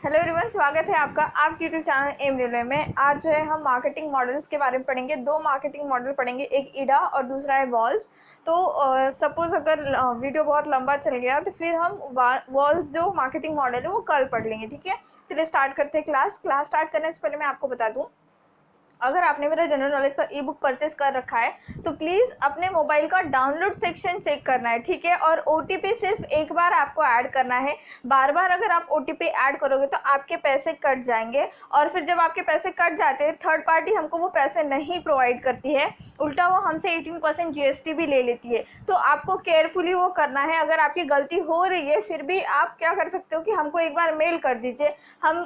Hello everyone, स्वागत है आपका आपके यूट्यूब चैनल एम रेलवे में। आज जो है हम मार्केटिंग मॉडल्स के बारे में पढ़ेंगे। दो मार्केटिंग मॉडल पढ़ेंगे, एक ईडा और दूसरा है वॉल्स। तो सपोज अगर वीडियो बहुत लंबा चल गया तो फिर हम वॉल्स जो मार्केटिंग मॉडल है वो कल पढ़ लेंगे, ठीक है। चलिए स्टार्ट करते हैं। क्लास स्टार्ट करने से पहले मैं आपको बता दूँ, अगर आपने मेरा जनरल नॉलेज का ई बुक परचेस कर रखा है तो प्लीज़ अपने मोबाइल का डाउनलोड सेक्शन चेक करना है, ठीक है। और OTP सिर्फ एक बार आपको ऐड करना है। बार बार अगर आप OTP ऐड करोगे तो आपके पैसे कट जाएंगे, और फिर जब आपके पैसे कट जाते हैं थर्ड पार्टी हमको वो पैसे नहीं प्रोवाइड करती है, उल्टा वो हमसे 18% GST भी ले लेती है। तो आपको केयरफुली वो करना है। अगर आपकी गलती हो रही है फिर भी आप क्या कर सकते हो कि हमको एक बार मेल कर दीजिए, हम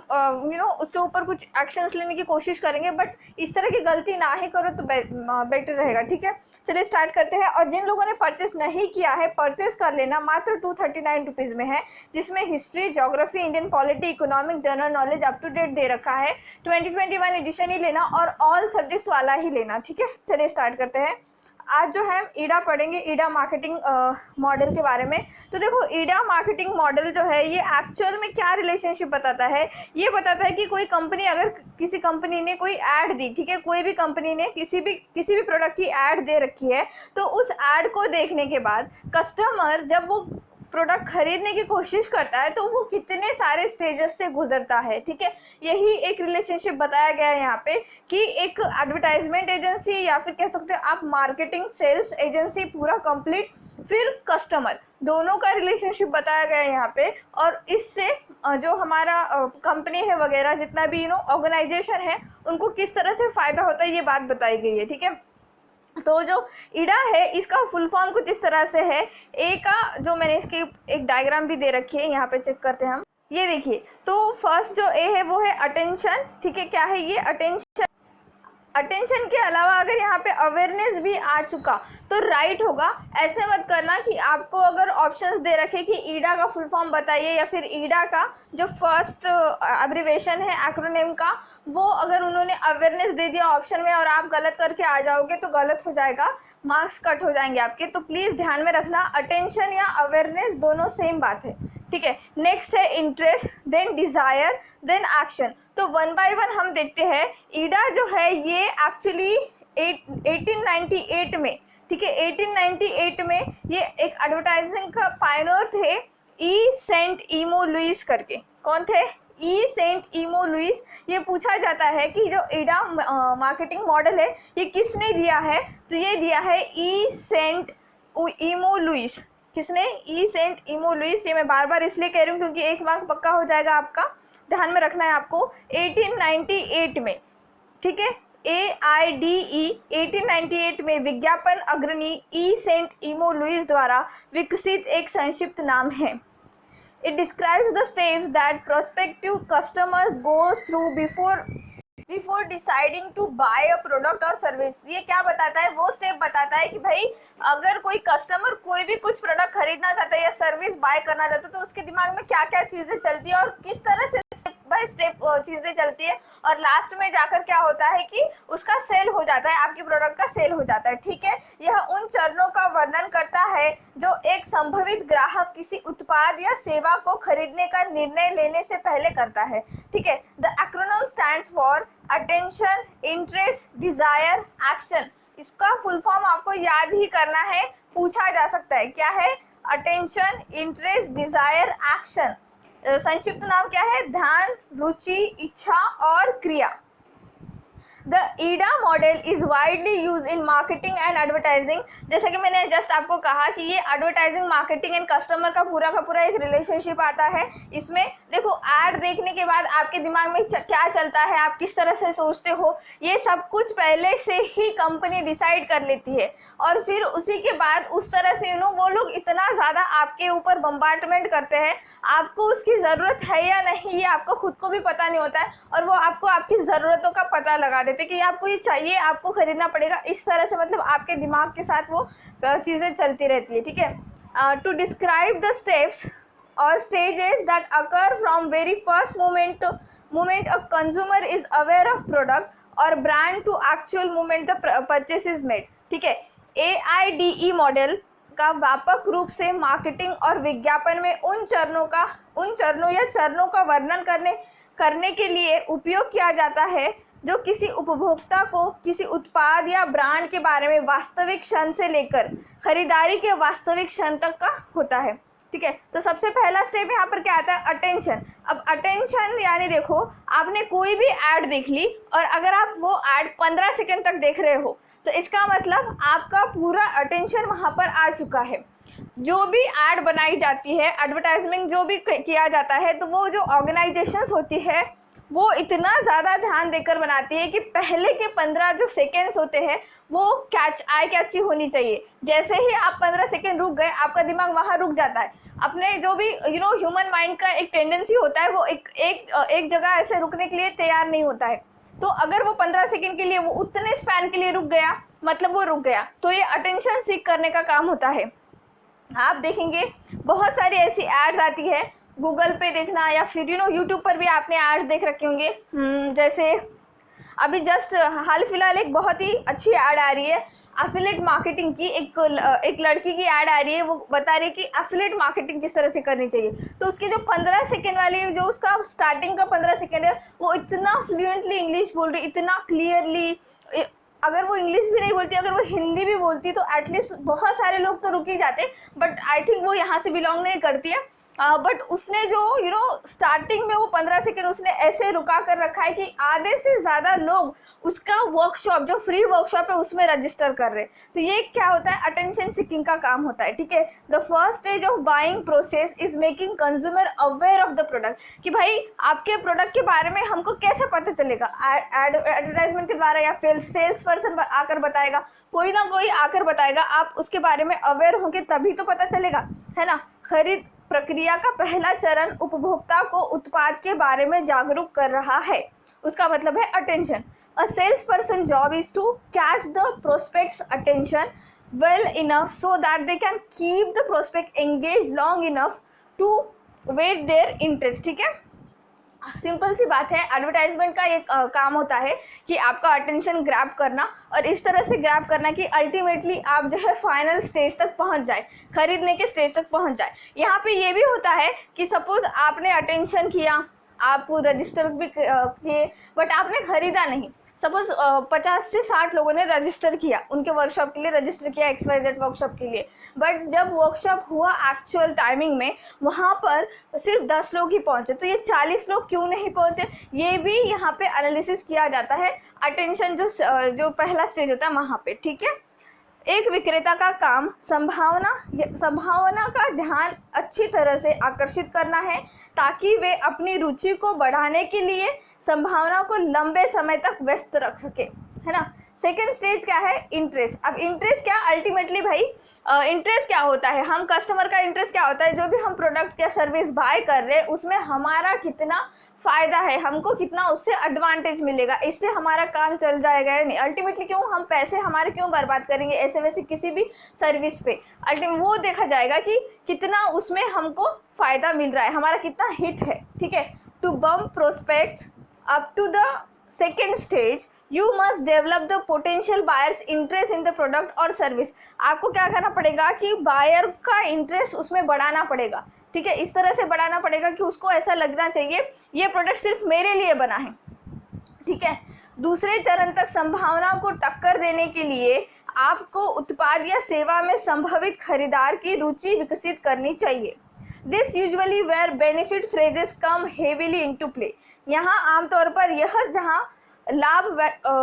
उसके ऊपर कुछ एक्शंस लेने की कोशिश करेंगे, बट इस तरह की गलती ना ही करो तो बेटर रहेगा, ठीक है। चलिए स्टार्ट करते हैं। और जिन लोगों ने परचेस नहीं किया है, परचेस कर लेना, मात्र 239 रुपीज़ में है, जिसमें history, geography, Indian polity, economic, general knowledge up to date दे रखा है। 2021 एडिशन ही लेना और ऑल सब्जेक्ट्स वाला ही लेना, ठीक है। चलिए स्टार्ट करते हैं। आज जो है ईडा पढ़ेंगे, ईडा मार्केटिंग मॉडल के बारे में। तो देखो, ईडा मार्केटिंग मॉडल जो है ये एक्चुअल में क्या रिलेशनशिप बताता है, ये बताता है कि कोई कंपनी, अगर किसी कंपनी ने कोई ऐड दी, ठीक है, कोई भी कंपनी ने किसी भी प्रोडक्ट की ऐड दे रखी है, तो उस ऐड को देखने के बाद कस्टमर जब वो प्रोडक्ट खरीदने की कोशिश करता है तो वो कितने सारे स्टेजेस से गुजरता है, ठीक है। यही एक रिलेशनशिप बताया गया है यहाँ पे कि एक एडवर्टाइजमेंट एजेंसी या फिर कह सकते हो आप मार्केटिंग सेल्स एजेंसी पूरा कंप्लीट, फिर कस्टमर, दोनों का रिलेशनशिप बताया गया है यहाँ पे। और इससे जो हमारा कंपनी है वगैरह, जितना भी ऑर्गेनाइजेशन है, उनको किस तरह से फ़ायदा होता है ये बात बताई गई है, ठीक है। तो जो ईडा है इसका फुल फॉर्म कुछ इस तरह से है। ए का जो मैंने इसकी एक डायग्राम भी दे रखी है, यहाँ पे चेक करते हैं हम। ये देखिए, तो फर्स्ट जो ए है वो है अटेंशन, ठीक है। क्या है ये? अटेंशन। अटेंशन के अलावा अगर यहाँ पे अवेयरनेस भी आ चुका तो राइट होगा। ऐसे मत करना कि आपको अगर ऑप्शंस दे रखे कि ईडा का फुल फॉर्म बताइए, या फिर ईडा का जो फर्स्ट एब्रिवेशन है एक्रोनिम का, वो अगर उन्होंने अवेयरनेस दे दिया ऑप्शन में और आप गलत करके आ जाओगे तो गलत हो जाएगा, मार्क्स कट हो जाएंगे आपके। तो प्लीज़ ध्यान में रखना, अटेंशन या अवेयरनेस दोनों सेम बात है, ठीक है। नेक्स्ट है interest, then desire, then action. तो वन बाय वन हम देखते हैं। ईडा जो है ये एक्चुअली 1898 में, ठीक है, 1898 में ये एक एडवर्टाइजिंग का पायनियर थे, ई सेंट इमो लुइस करके। कौन थे? ई सेंट इमो लुइस। ये पूछा जाता है कि जो ईडा मार्केटिंग मॉडल है ये किसने दिया है, तो ये दिया है ई सेंट इमो लुइस। किसने? ई सेंट इमो लुइस। ये मैं बार बार इसलिए कह रही हूँ क्योंकि एक मार्क पक्का हो जाएगा आपका, ध्यान में रखना है आपको। 1898 में, ठीक है, AIDE 1898 में विज्ञापन अग्रणी ई सेंट इमो लुइस द्वारा विकसित एक संक्षिप्त नाम है। It describes the steps that prospective customers goes through before deciding to buy a product or service। ये क्या बताता है? वो स्टेप बताता है कि भाई अगर कोई कस्टमर कोई भी कुछ प्रोडक्ट खरीदना चाहता है या सर्विस बाय करना चाहता है तो उसके दिमाग में क्या क्या चीज़ें चलती है और किस तरह से स्टेप बाय स्टेप चीज़ें चलती है, और लास्ट में जाकर क्या होता है कि उसका सेल हो जाता है, आपके प्रोडक्ट का सेल हो जाता है, ठीक है। यह उन चरणों का वर्णन करता है जो एक संभावित ग्राहक किसी उत्पाद या सेवा को खरीदने का निर्णय लेने से पहले करता है, ठीक है। The acronym stands for attention, interest, desire, action. इसका फुल फॉर्म आपको याद ही करना है, पूछा जा सकता है। क्या है? Attention, interest, desire, action. संक्षिप्त नाम क्या है? ध्यान, रुचि, इच्छा और क्रिया। The AIDA model is widely use in marketing and advertising. जैसे कि मैंने जस्ट आपको कहा कि ये एडवर्टाइजिंग, मार्केटिंग एंड कस्टमर का पूरा एक रिलेशनशिप आता है। इसमें देखो, ऐड देखने के बाद आपके दिमाग में क्या चलता है, आप किस तरह से सोचते हो, ये सब कुछ पहले से ही कंपनी डिसाइड कर लेती है, और फिर उसी के बाद उस तरह से वो लोग इतना ज़्यादा आपके ऊपर बम्बार्टमेंट करते हैं, आपको उसकी ज़रूरत है या नहीं ये आपको खुद को भी पता नहीं होता है, और वो आपको आपकी ज़रूरतों का पता लगा देते कि आपको ये चाहिए, आपको खरीदना पड़ेगा। इस तरह से मतलब आपके दिमाग के साथ वो चीज़ें चलती रहती है, ठीक है। टू डिस्क्राइब द स्टेप्स और stages that occur from very first moment a consumer is aware of product और brand to actual moment the purchase is made, ठीक है। AIDE मॉडल का व्यापक रूप से मार्केटिंग और विज्ञापन में उन चरणों या चरणों का वर्णन करने के लिए उपयोग किया जाता है जो किसी उपभोक्ता को किसी उत्पाद या ब्रांड के बारे में वास्तविक क्षण से लेकर खरीदारी के वास्तविक क्षण तक का होता है। ठीक है, तो सबसे पहला स्टेप यहाँ पर क्या आता है, अटेंशन। अब अटेंशन यानी देखो, आपने कोई भी ऐड देख ली और अगर आप वो ऐड 15 सेकंड तक देख रहे हो तो इसका मतलब आपका पूरा अटेंशन वहाँ पर आ चुका है। जो भी ऐड बनाई जाती है, एडवर्टाइजमेंट जो भी किया जाता है, तो वो जो ऑर्गेनाइजेशंस होती है वो इतना ज़्यादा ध्यान देकर बनाती है कि पहले के 15 जो सेकेंड्स होते हैं वो आई कैची होनी चाहिए। जैसे ही आप 15 सेकेंड रुक गए, आपका दिमाग वहाँ रुक जाता है। अपने जो भी ह्यूमन माइंड का एक टेंडेंसी होता है, वो एक जगह ऐसे रुकने के लिए तैयार नहीं होता है। तो अगर वो 15 सेकेंड के लिए वो उतने स्पैन के लिए रुक गया, मतलब वो रुक गया, तो ये अटेंशन सीक करने का काम होता है। आप देखेंगे बहुत सारी ऐसी एड्स आती है, गूगल पे देखना या फिर यूट्यूब पर भी आपने एड्स देख रखे होंगे। जैसे अभी जस्ट हाल फिलहाल एक बहुत ही अच्छी ऐड आ रही है एफिलिएट मार्केटिंग की। एक लड़की की ऐड आ रही है, वो बता रही है कि एफिलिएट मार्केटिंग किस तरह से करनी चाहिए। तो उसकी जो 15 सेकेंड वाली जो उसका स्टार्टिंग का 15 सेकेंड है, वो इतना फ्लुएंटली इंग्लिश बोल रही, इतना क्लियरली। अगर वो इंग्लिश भी नहीं बोलती, अगर वो हिंदी भी बोलती तो एटलीस्ट बहुत सारे लोग तो रुक ही जाते, बट आई थिंक वो यहाँ से बिलोंग नहीं करती है। बट उसने जो स्टार्टिंग में वो 15 सेकेंड उसने ऐसे रुका कर रखा है कि आधे से ज़्यादा लोग उसका वर्कशॉप, जो फ्री वर्कशॉप है, उसमें रजिस्टर कर रहे हैं। तो ये क्या होता है, अटेंशन सीकिंग का काम होता है। ठीक है, the first stage of buying process is making consumer aware of the product, कि भाई आपके प्रोडक्ट के बारे में हमको कैसे पता चलेगा। एडवर्टाइजमेंट के द्वारा या फिर सेल्स पर्सन आकर बताएगा, कोई ना कोई आकर बताएगा, आप उसके बारे में अवेयर होंगे तभी तो पता चलेगा, है ना। खरीद प्रक्रिया का पहला चरण उपभोक्ता को उत्पाद के बारे में जागरूक कर रहा है, उसका मतलब है attention. A sales person job is to catch the prospects attention well enough so that they can keep the prospect engage long enough to whet their interest. ठीक है, सिंपल सी बात है, एडवर्टाइजमेंट का एक काम होता है कि आपका अटेंशन ग्रैब करना, और इस तरह से ग्रैब करना कि अल्टीमेटली आप जो है फाइनल स्टेज तक पहुंच जाए, खरीदने के स्टेज तक पहुंच जाए। यहाँ पे ये भी होता है कि सपोज आपने अटेंशन किया, आप रजिस्टर भी किए, बट आपने खरीदा नहीं। सपोज 50 से 60 लोगों ने रजिस्टर किया, उनके वर्कशॉप के लिए रजिस्टर किया, XYZ वर्कशॉप के लिए, बट जब वर्कशॉप हुआ एक्चुअल टाइमिंग में, वहाँ पर सिर्फ 10 लोग ही पहुँचे। तो ये 40 लोग क्यों नहीं पहुँचे, ये भी यहाँ पे एनालिसिस किया जाता है। अटेंशन जो पहला स्टेज होता है वहाँ पे। ठीक है, एक विक्रेता का काम संभावना का ध्यान अच्छी तरह से आकर्षित करना है ताकि वे अपनी रुचि को बढ़ाने के लिए संभावना को लंबे समय तक व्यस्त रख सके, है ना। सेकेंड स्टेज क्या है, इंटरेस्ट। अब इंटरेस्ट क्या, अल्टीमेटली भाई इंटरेस्ट क्या होता है, हम कस्टमर का इंटरेस्ट क्या होता है, जो भी हम प्रोडक्ट या सर्विस बाय कर रहे हैं उसमें हमारा कितना फ़ायदा है, हमको कितना उससे एडवांटेज मिलेगा, इससे हमारा काम चल जाएगा या नहीं। अल्टीमेटली क्यों हम पैसे हमारे क्यों बर्बाद करेंगे ऐसे वैसे किसी भी सर्विस पे। वो देखा जाएगा कि कितना उसमें हमको फ़ायदा मिल रहा है, हमारा कितना हित है। ठीक है, to bump prospects up to the second stage you must develop the potential buyers interest in the product और सर्विस। आपको क्या करना पड़ेगा कि बायर का इंटरेस्ट उसमें बढ़ाना पड़ेगा। ठीक है, इस तरह से बढ़ाना पड़ेगा कि उसको ऐसा लगना चाहिए ये प्रोडक्ट सिर्फ मेरे लिए बना है। ठीक है, दूसरे चरण तक संभावना को टक्कर देने के लिए आपको उत्पाद या सेवा में संभावित खरीदार की रुचि विकसित करनी चाहिए। This usually where benefit phrases come heavily into play. यहाँ आमतौर पर यह जहाँ लाभ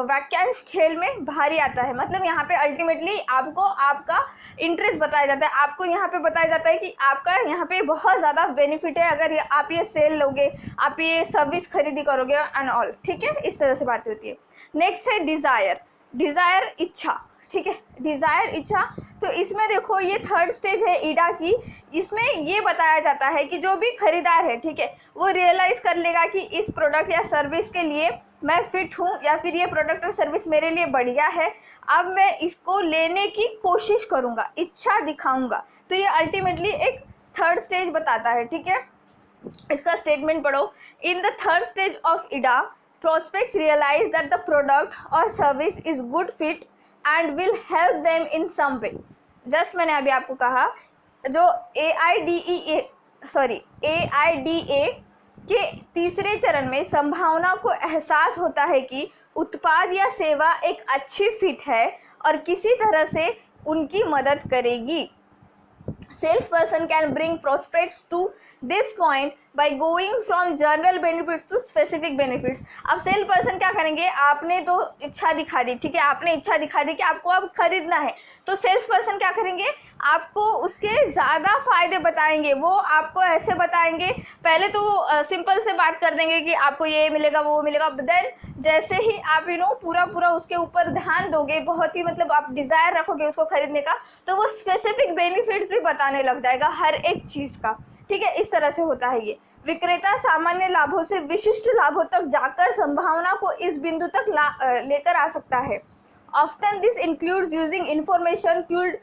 वाक्यांश खेल में भारी आता है, मतलब यहाँ पे अल्टीमेटली आपको आपका इंटरेस्ट बताया जाता है, आपको यहाँ पे बताया जाता है कि आपका यहाँ पे बहुत ज़्यादा बेनिफिट है अगर आप ये सेल लोगे, आप ये सर्विस खरीदी करोगे एंड ऑल। ठीक है, इस तरह से बात होती है। नेक्स्ट है डिज़ायर। डिज़ायर इच्छा। ठीक है, डिज़ायर इच्छा। तो इसमें देखो ये थर्ड स्टेज है ईडा की। इसमें ये बताया जाता है कि जो भी खरीदार है, ठीक है, वो रियलाइज़ कर लेगा कि इस प्रोडक्ट या सर्विस के लिए मैं फिट हूँ या फिर ये प्रोडक्ट और सर्विस मेरे लिए बढ़िया है, अब मैं इसको लेने की कोशिश करूँगा, इच्छा दिखाऊँगा। तो ये अल्टीमेटली एक थर्ड स्टेज बताता है। ठीक है, इसका स्टेटमेंट पढ़ो। In the third stage of AIDA prospects realize that the product or service is good fit and will help them in some way. Just मैंने अभी आपको कहा, जो AIDA के तीसरे चरण में संभावना को एहसास होता है कि उत्पाद या सेवा एक अच्छी फिट है और किसी तरह से उनकी मदद करेगी। Salesperson can bring prospects to this point by going from general benefits to specific benefits। अब सेल पर्सन क्या करेंगे, आपने तो इच्छा दिखा दी, ठीक है, आपने इच्छा दिखा दी कि आपको अब खरीदना है, तो सेल्स पर्सन क्या करेंगे, आपको उसके ज़्यादा फायदे बताएंगे। वो आपको ऐसे बताएंगे, पहले तो वो सिंपल से बात कर देंगे कि आपको ये मिलेगा वो मिलेगा, देन जैसे ही आप पूरा उसके ऊपर ध्यान दोगे, बहुत ही मतलब आप डिज़ायर रखोगे उसको खरीदने का, तो वो स्पेसिफिक बेनिफिट्स भी बताने लग जाएगा हर एक चीज़ का, ठीक है। इस तरह से होता है ये। विक्रेता सामान्य लाभों से विशिष्ट लाभों तक जाकर संभावना को इस बिंदु तक लेकर आ सकता है। Often this includes using information culled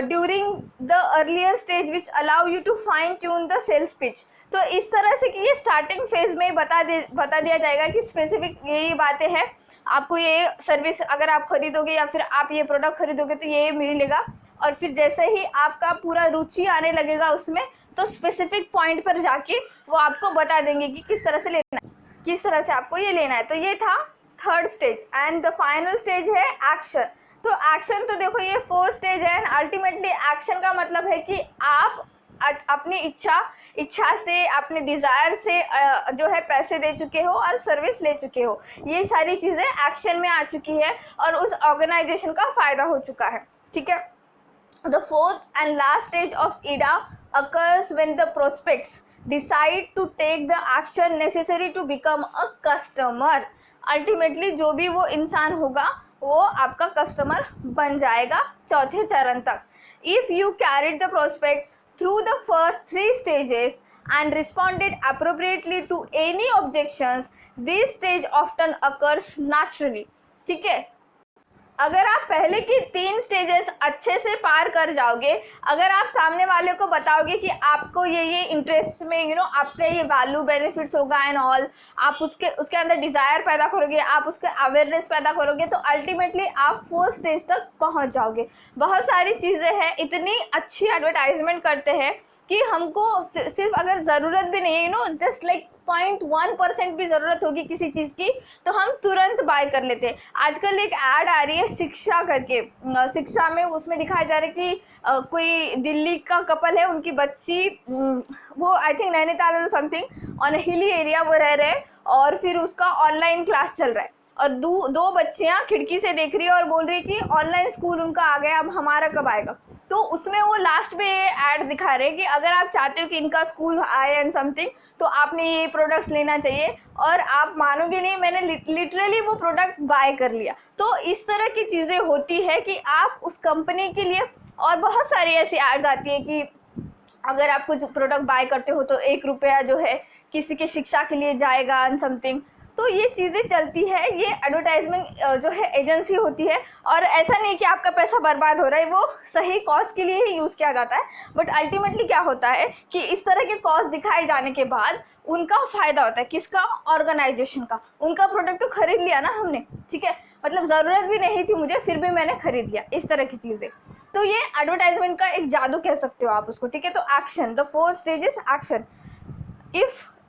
during the earlier stage which allow you to fine tune the sales pitch। तो इस तरह से कि ये स्टार्टिंग फेज में बता दिया जाएगा कि स्पेसिफिक यही बातें हैं, आपको ये सर्विस अगर आप खरीदोगे या फिर आप ये प्रोडक्ट खरीदोगे तो ये मिलेगा, और फिर जैसे ही आपका पूरा रुचि आने लगेगा उसमें, तो स्पेसिफिक पॉइंट पर जाके वो आपको बता देंगे कि किस तरह से लेना है, किस तरह से आपको ये लेना है। तो ये था third stage, and the final stage है एक्शन। तो एक्शन तो देखो ये फोर्थ स्टेज है, एंड अल्टीमेटली एक्शन का मतलब है कि आप अपनी इच्छा से, अपने डिज़ायर से जो है पैसे दे चुके हो और सर्विस ले चुके हो, ये सारी चीज़ें एक्शन में आ चुकी है और उस ऑर्गेनाइजेशन का फ़ायदा हो चुका है, ठीक है। The fourth and last stage of IDA occurs when the prospects decide to take the action necessary to become a customer। Ultimately जो भी वो इंसान होगा वो आपका कस्टमर बन जाएगा चौथे चरण तक। If you carried the prospect through the first 3 stages and responded appropriately to any objections, this stage often occurs naturally। ठीक है, अगर आप पहले की 3 स्टेजेस अच्छे से पार कर जाओगे, अगर आप सामने वाले को बताओगे कि आपको ये इंटरेस्ट में आपका ये वैल्यू बेनिफिट्स होगा एंड ऑल, आप उसके अंदर डिज़ायर पैदा करोगे, आप उसके अवेयरनेस पैदा करोगे, तो अल्टीमेटली आप 4th स्टेज तक पहुंच जाओगे। बहुत सारी चीज़ें हैं, इतनी अच्छी एडवर्टाइजमेंट करते हैं कि हमको सिर्फ अगर ज़रूरत भी नहीं है, जस्ट लाइक 0.1% भी ज़रूरत होगी किसी चीज़ की, तो हम तुरंत बाय कर लेते हैं। आजकल एक ऐड आ रही है शिक्षा करके, शिक्षा में उसमें दिखाया जा रहा है कि कोई दिल्ली का कपल है, उनकी बच्ची वो आई थिंक नैनीताल और समथिंग ऑन हिली एरिया वो रह रहे हैं, और फिर उसका ऑनलाइन क्लास चल रहा है, और दो बच्चियाँ खिड़की से देख रही है और बोल रही है कि ऑनलाइन स्कूल उनका आ गया, अब हमारा कब आएगा। तो उसमें वो लास्ट में ये ऐड दिखा रहे हैं कि अगर आप चाहते हो कि इनका स्कूल आए एंड समथिंग, तो आपने ये प्रोडक्ट्स लेना चाहिए, और आप मानोगे नहीं, मैंने लिटरली वो प्रोडक्ट बाय कर लिया। तो इस तरह की चीज़ें होती है कि आप उस कंपनी के लिए, और बहुत सारी ऐसी एड्स आती है कि अगर आप कुछ प्रोडक्ट बाय करते हो तो 1 रुपया जो है किसी की शिक्षा के लिए जाएगा एंड समथिंग। तो ये चीज़ें चलती है, ये एडवर्टाइजमेंट जो है एजेंसी होती है, और ऐसा नहीं कि आपका पैसा बर्बाद हो रहा है, वो सही कॉज के लिए ही यूज़ किया जाता है। बट अल्टीमेटली क्या होता है कि इस तरह के कॉज दिखाए जाने के बाद उनका फ़ायदा होता है, किसका, ऑर्गेनाइजेशन का। उनका प्रोडक्ट तो खरीद लिया ना हमने, ठीक है, मतलब ज़रूरत भी नहीं थी मुझे, फिर भी मैंने खरीद लिया, इस तरह की चीज़ें। तो ये एडवर्टाइजमेंट का एक जादू कह सकते हो आप उसको, ठीक है। तो action, the 4th stage is action.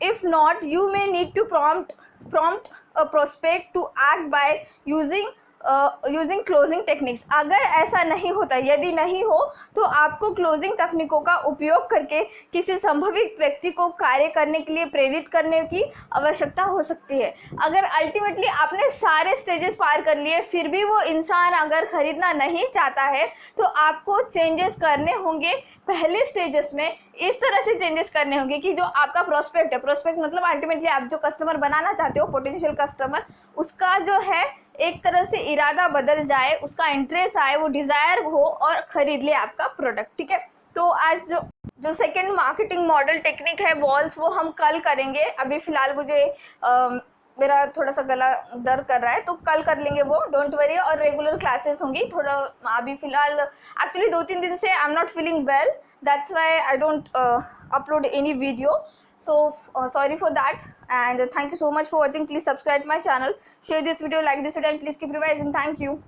If not, you may need to prompt a prospect to act by using closing techniques. अगर ऐसा नहीं होता, यदि नहीं हो, तो आपको क्लोजिंग तकनीकों का उपयोग करके किसी संभावित व्यक्ति को कार्य करने के लिए प्रेरित करने की आवश्यकता हो सकती है। अगर अल्टीमेटली आपने सारे स्टेजेस पार कर लिए, फिर भी वो इंसान अगर खरीदना नहीं चाहता है, तो आपको चेंजेस करने होंगे पहले स्टेजेस में। इस तरह से चेंजेस करने होंगे कि जो आपका प्रोस्पेक्ट है, प्रोस्पेक्ट मतलब अल्टीमेटली आप जो कस्टमर बनाना चाहते हो, पोटेंशियल कस्टमर, उसका जो है एक तरह से इरादा बदल जाए, उसका इंटरेस्ट आए, वो डिज़ायर हो और ख़रीद ले आपका प्रोडक्ट, ठीक है। तो आज जो सेकंड मार्केटिंग मॉडल टेक्निक है वॉल्स, वो हम कल करेंगे। अभी फ़िलहाल मुझे मेरा थोड़ा सा गला दर्द कर रहा है, तो कल कर लेंगे वो, डोंट वरी। और रेगुलर क्लासेस होंगी। थोड़ा अभी फ़िलहाल एक्चुअली 2-3 दिन से I am not feeling well, that's why I don't upload any video, so sorry for that, and thank you so much for watching. Please subscribe my channel, share this video, like this video, and please keep revising. Thank you.